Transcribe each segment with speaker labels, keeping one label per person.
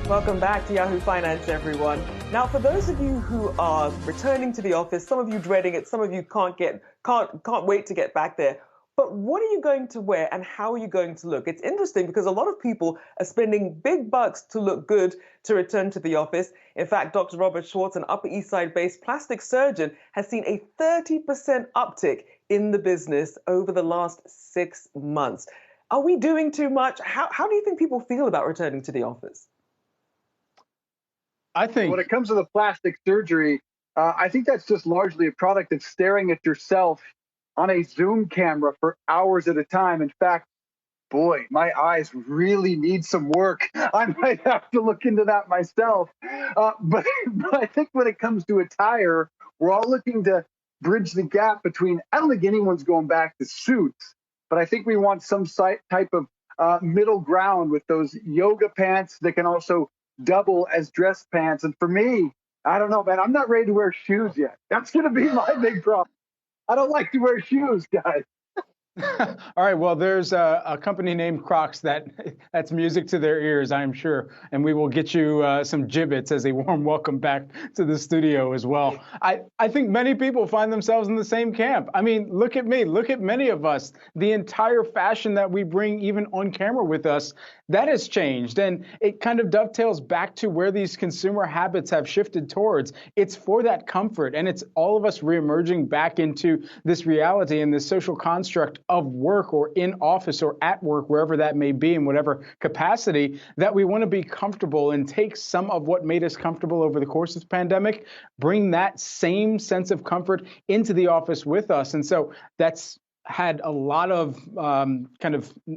Speaker 1: Welcome back to Yahoo Finance, everyone. Now, for those of you who are returning to the office, some of you dreading it, some of you can't wait to get back there. But what are you going to wear and how are you going to look? It's interesting because a lot of people are spending big bucks to look good to return to the office. In fact, Dr. Robert Schwartz, an Upper East Side-based plastic surgeon, has seen a 30% uptick in the business over the last 6 months. Are we doing too much? How do you think people feel about returning to the office?
Speaker 2: I think
Speaker 3: when it comes to the plastic surgery, I think that's just largely a product of staring at yourself on a Zoom camera for hours at a time. In fact, boy, my eyes really need some work. I might have to look into that myself. But I think when it comes to attire, we're all looking to bridge the gap between, I don't think anyone's going back to suits, but I think we want some type of middle ground with those yoga pants that can also double as dress pants. And for me, I don't know, man, I'm not ready to wear shoes yet. That's going to be my big problem. I don't like to wear shoes, guys.
Speaker 2: All right, well, there's a company named Crocs that's music to their ears, I'm sure. And we will get you some gibbets as a warm welcome back to the studio as well. I think many people find themselves in the same camp. I mean, look at me, look at many of us. The entire fashion that we bring even on camera with us, that has changed. And it kind of dovetails back to where these consumer habits have shifted towards. It's for that comfort. And it's all of us reemerging back into this reality and this social construct of work or in office or at work, wherever that may be, in whatever capacity, that we want to be comfortable and take some of what made us comfortable over the course of the pandemic, bring that same sense of comfort into the office with us. And so that's had a lot of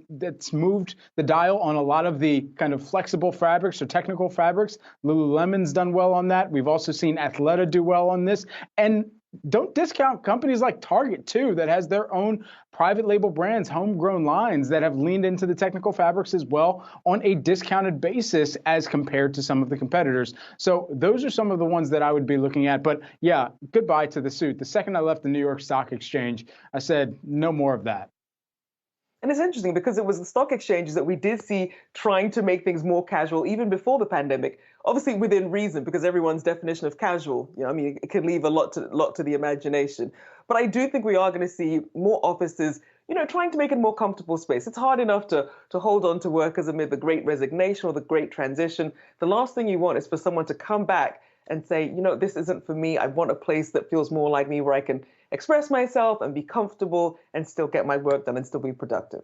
Speaker 2: that's moved the dial on a lot of the kind of flexible fabrics or technical fabrics. Lululemon's done well on that. We've also seen Athleta do well on this. And don't discount companies like Target, too, that has their own private label brands, homegrown lines that have leaned into the technical fabrics as well on a discounted basis as compared to some of the competitors. So those are some of the ones that I would be looking at. But yeah, goodbye to the suit. The second I left the New York Stock Exchange, I said, no more of that.
Speaker 1: And it's interesting because it was the stock exchanges that we did see trying to make things more casual even before the pandemic, obviously within reason, because everyone's definition of casual, I mean, it can leave a lot to the imagination. But I do think we are going to see more offices, trying to make it a more comfortable space. It's hard enough to hold on to workers amid the great resignation or the great transition. The last thing you want is for someone to come back and say, this isn't for me. I want a place that feels more like me, where I can express myself and be comfortable and still get my work done and still be productive.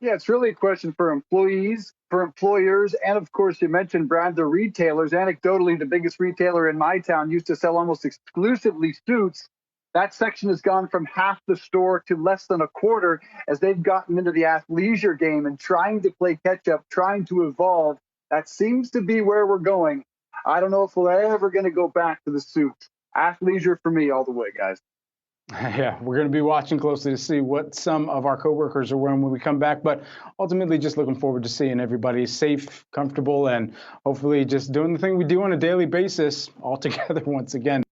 Speaker 3: Yeah, it's really a question for employees, for employers, and of course, you mentioned, Brad, the retailers. Anecdotally, the biggest retailer in my town used to sell almost exclusively suits. That section has gone from half the store to less than a quarter as they've gotten into the athleisure game and trying to play catch up, trying to evolve. That seems to be where we're going. I don't know if we're ever going to go back to the suits. Athleisure for me all the way, guys.
Speaker 2: Yeah, we're going to be watching closely to see what some of our coworkers are wearing when we come back. But ultimately, just looking forward to seeing everybody safe, comfortable, and hopefully just doing the thing we do on a daily basis all together once again.